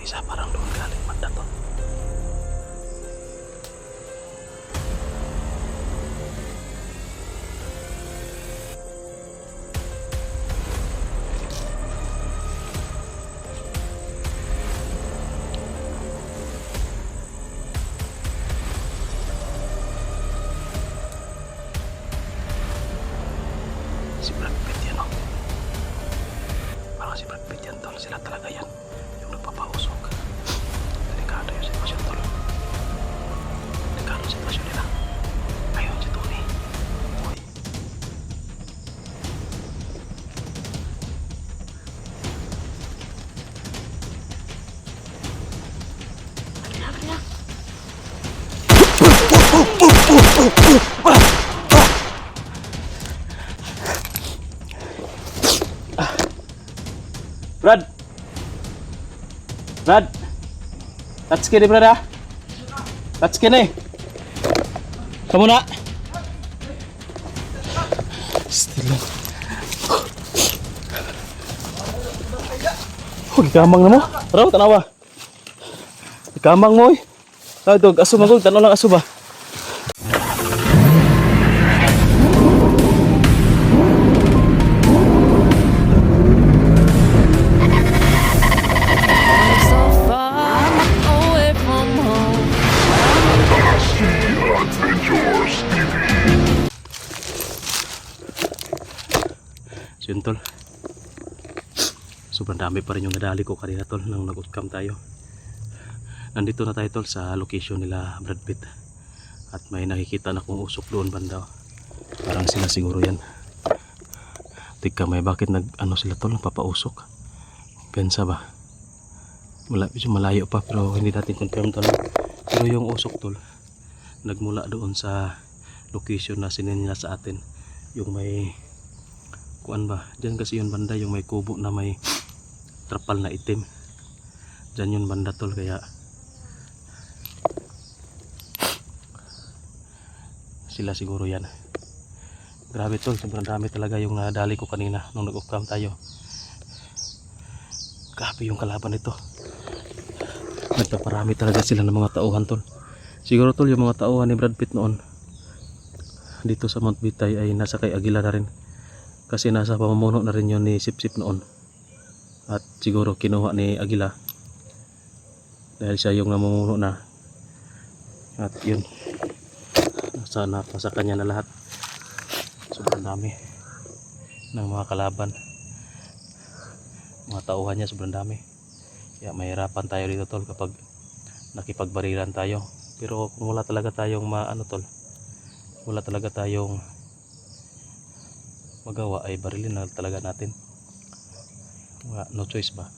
Isa parang doon galing banda to. Si Brad Pitt yan, oh. Parang si Brad Pitt yan, tol. Sila talaga yan. Yung nagpapausok. Delikado yung sitwasyon, tol. Delikado yung sitwasyon nila. Ayun, si Tony. Uy. Brad! Brad! Touch ka ni Brad, ha? Touch ka ni! Kamu na! Still lang. Oh, ikamang na mo. Tara, tanawa. Ikamang mo, eh. Tawag ito, aso magul. Tanaw lang aso ba? So yun, tol. Sobrang dami pa rin yung nadali ko kanina, tol, nang nag-outcome tayo. Nandito na tayo, tol, sa location nila Brad Pitt. At may nakikita na kong usok doon banda. Parang sila siguro yan. Tika, may bakit ano sila, tol, papausok. Pensa ba? Medyo malayo pa pero hindi natin confirm, tol. Pero yung usok, tol, nagmula doon sa location na sinenila sa atin. Yung may kuan ba, dyan kasi yun banda, yung may kubo na may trapal na itim. Dyan yun banda, tol, kaya sila siguro yan. Grabe, tol, sobrang dami talaga yung nadali ko kanina nung nag-off-cam tayo. Grabe yung kalaban nito. Nagpaparami talaga sila ng mga tauhan, tol. Siguro, tol, yung mga tauhan ni Brad Pitt noon dito sa Mount Bitay ay nasa kay Aguila na rin. Kasi nasa pamumuno na rin yun ni Sip-Sip noon. At siguro kinuha ni Aguila dahil siya yung namumuno na. At yun, nasa kanya na lahat. Sobrang dami ng mga kalaban, mga tauhan niya, sobrang dami. Kaya mahirapan tayo dito, tol, kapag nakipagbarilan tayo. Pero kung wala talaga tayong tol, wala talaga tayong magawa, ay barilin na talaga natin. No choice ba?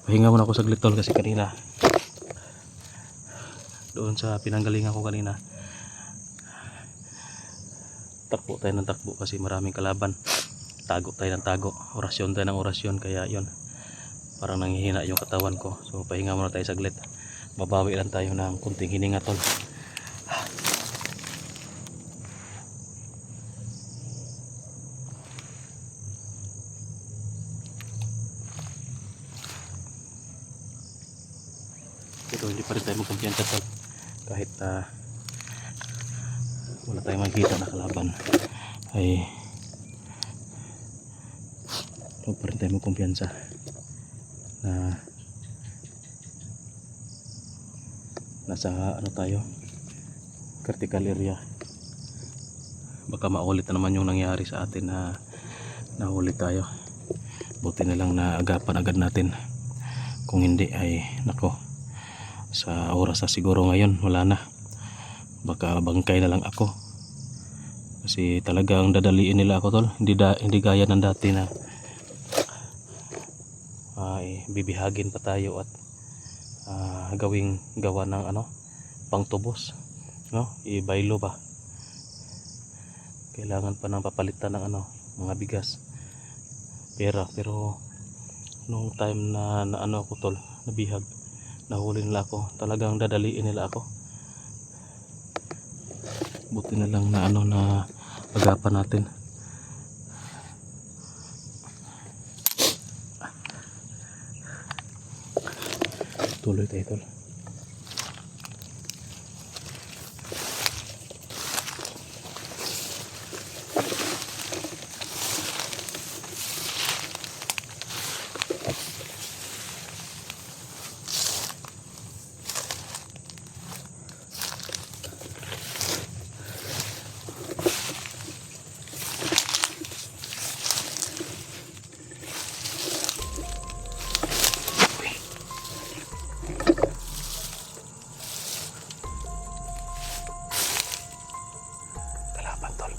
Pahinga muna ako saglit, tol, kasi kanina doon sa pinanggalingan ko kanina, takbo tayo ng takbo kasi maraming kalaban. Tago tayo ng tago, orasyon tayo ng orasyon, kaya yun, parang nanghihina yung katawan ko. So pahinga muna tayo saglit, babawi lang tayo ng kunting hininga, tol. Pero hindi pa rin tayo magkumpiyansa, tol, kahit wala tayong makikita na kalaban, ay huwag pa rin tayo magkumpiyansa na nasa tayo, critical area. Baka maulit na naman yung nangyari sa atin na nahuli tayo. Buti na lang na agapan agad natin. Kung hindi ay nako, sa oras na siguro ngayon wala na, baka bangkay na lang ako. Kasi talagang dadaliin nila ako, tol. Hindi gaya ng dati na bibihagin pa tayo at gawing gawa ng pangtubos, no? Ibaylo ba, kailangan pa ng papalitan ng mga bigas, pera. Pero nung time na ako, tol, nabihag, nahuli nila ako, talagang dadaliin nila ako. Buti na lang na agapan natin. Tuloy tayo tol. Kalaban tol.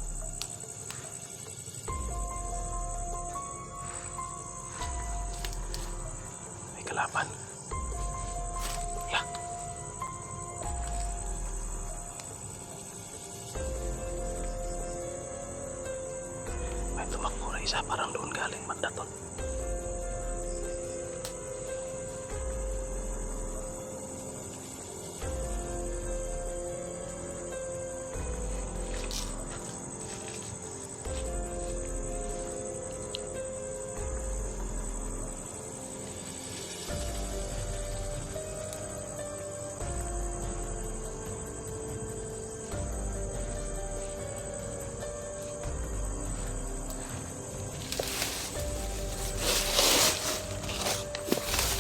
May kalaban. Ya. May tumakbo na isa, parang doon galing banda tol.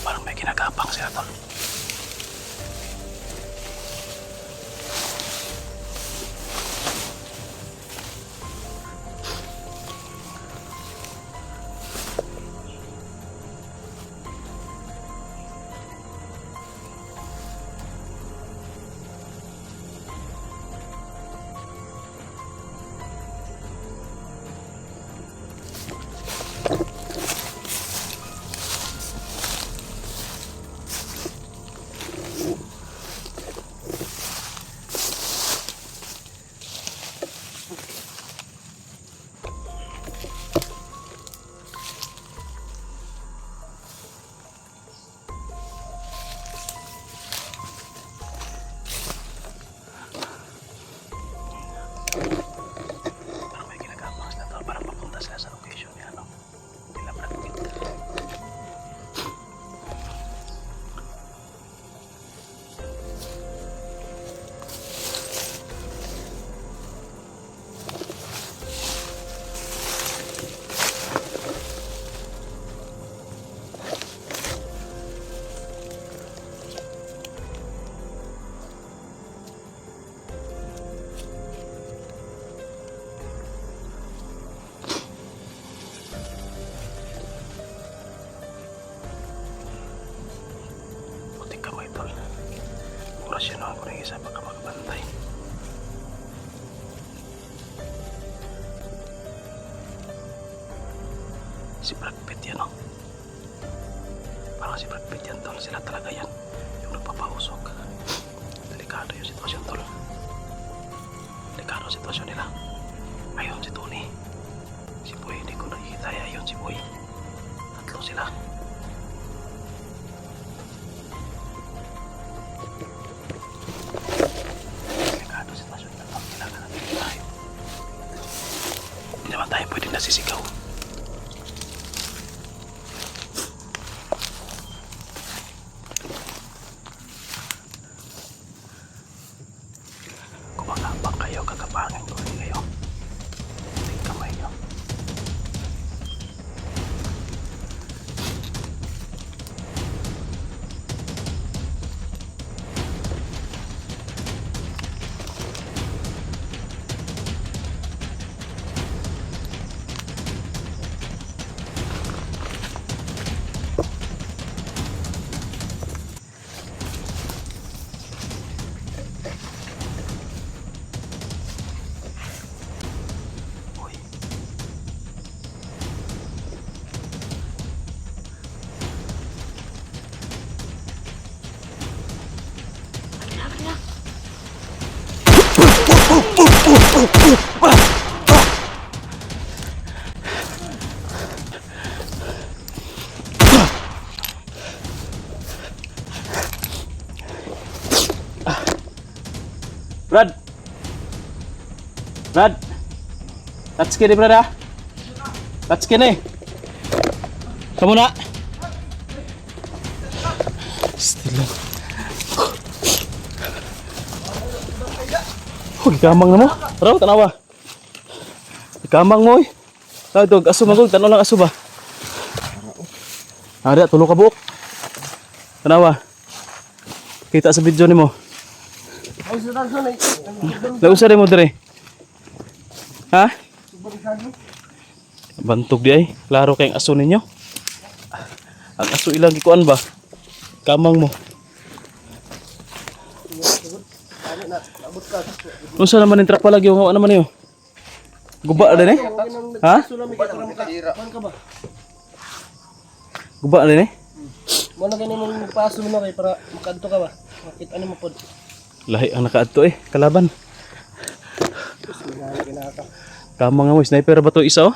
Parang may ginagapang sila tol. Parang may ginagapang sila tol. Parang papunta sila sa location niya, no? Nila Brad Pitt. Putik kamay tol. Orasyonan ko na isa baka makabantay. Si Brad Pitt yan, no? Parang si Brad Pitt yan tol. Sila talaga yan. Yung nagpapausok. Delikado yung sitwasyon tol. Delikado ang sitwasyon nila. Ayun si Tony. Si Boy, hindi ko nakikita. Ayun si Boy. Tatlo sila. Delikado sitwasyon na tol. Kailangan natin tayo. Hindi naman tayo pwedeng nasisigaw. Kumagapang kayo, kagapangin ko rin kayo. Putik kamay nyo. Uy. Brad! Brad! Touch skin Brad ha? Touch skin eh! Kamu na! Still lang. Oh, ikamang na mo. Tara, tanawa. Ikamang mo, eh. Tawag ito, aso magog. Tanaw lang aso ba? Ada, tulong ka buok. Tanawa. Kita sa video ni mo. Nausa rin mo dire. Ha? Bantog di ay. Klaro kayong aso ninyo. Ang aso ilang gikuan ba? Kamang mo. Unsa naman yung truck palagi yung hawa naman niyo? Guba din eh? Ha? Guba din eh? Mo na ganun mong paso mo kay para makadto ka ba? Makita ano mo pod. Lahi ang nakaadto eh, kalaban. Kamang nga mo, sniper ba to isa oh?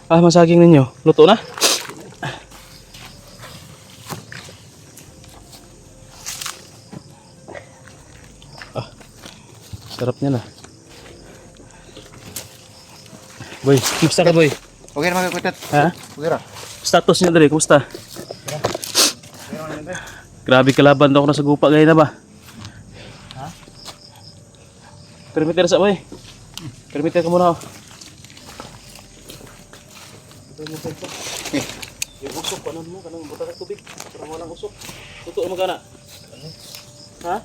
Ah, masaging ninyo. Luto na? Ah, sarap niya na. Boy, kumusta ka boy? Okay naman kayo kutit. Ha? Okay ra. Status niya dali, kumusta? Grabe kalaban daw ako na sa gupa gaya na ba? Ha? Permitter sa boy. Permitter ka muna ako. Yung usok, panon mo, kanang buta ka tubig. Parang walang usok. Tutuo mo ka na. Ha?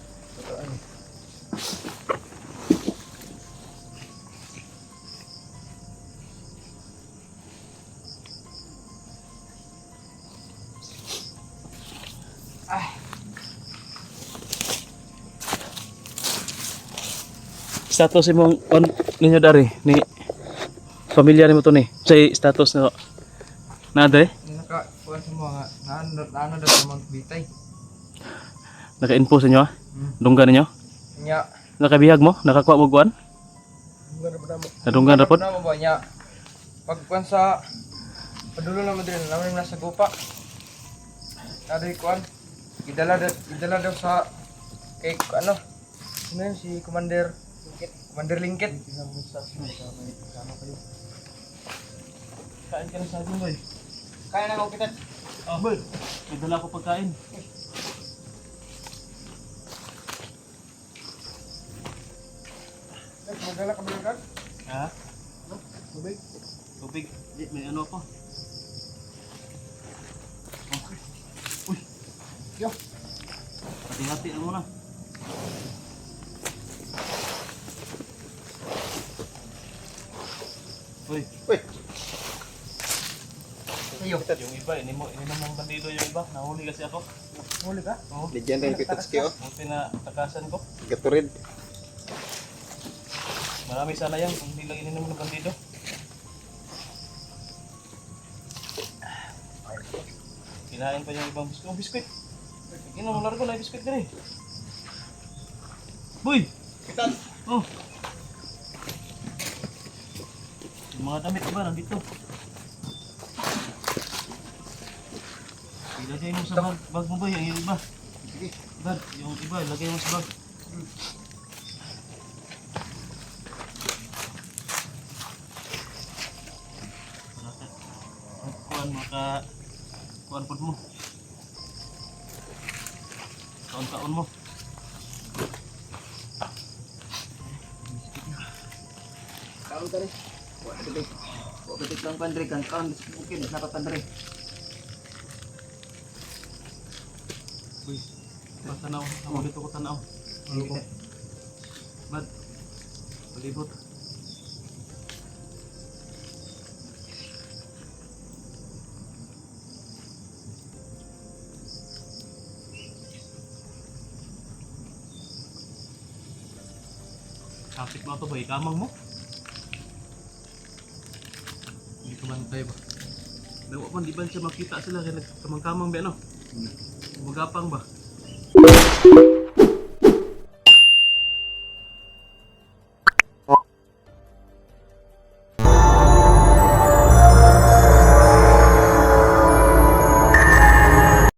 Status mo on ninyo dari ni pamilya mo to ni. Say status na na dre. Naka kuan sa mga naano daw sa mga bitay. Naka-info sa inyo ha? Dunggan ninyo? Nya, Nakabihag mo? Nakakuha mo kuan? Nadunggan rapod? na mo ba nya? Pag kuan sa padulo na mo din namin nasa gupa. Aday kuan. Idala daw sa kay ano? Sino yun? Si Commander Lingkit. Kain ka na sa akin boy. Kaya na ako kitat. Oh boy, may dala ko pagkain. Magdala ka ba ng card? Ha? Tubig? Tubig. Di, may ano ako. Uy. Yo. Hati-hati lang muna. Uy. Uy. Ayo. Yung iba, ininom ng bandido yung iba. Nahuli kasi ako. Huli ka? Oo. Bigyan rin kitats kayo. Buti na takasan ko. Gaturid. Marami sana yan kung hindi lang ininom ng bandido. Kinain pa yung ibang biskuit. Oh, biskuit! Inom mo largo na yung biskuit ka rin. Boy! Kitat. Oh! Yung mga damit ba nandito? Ilagay mo sa bag mo ba yung iba? Sige. Bag, yung iba, ilagay mo sa bag. Kuan kuan pod mo. Taon-taon mo. Kaon tadi. Buat betik lang pandre kan kaon mungkin napa pandre. Uy, tanaw. Ako dito ko tanaw. Bad. Palibot. Kapit mo ito ba? Ikamang mo? Hindi ko bantay ba? Dawa pa, di ba siya makita sila kaya nagkamang-kamang ba ano? Magapang ba?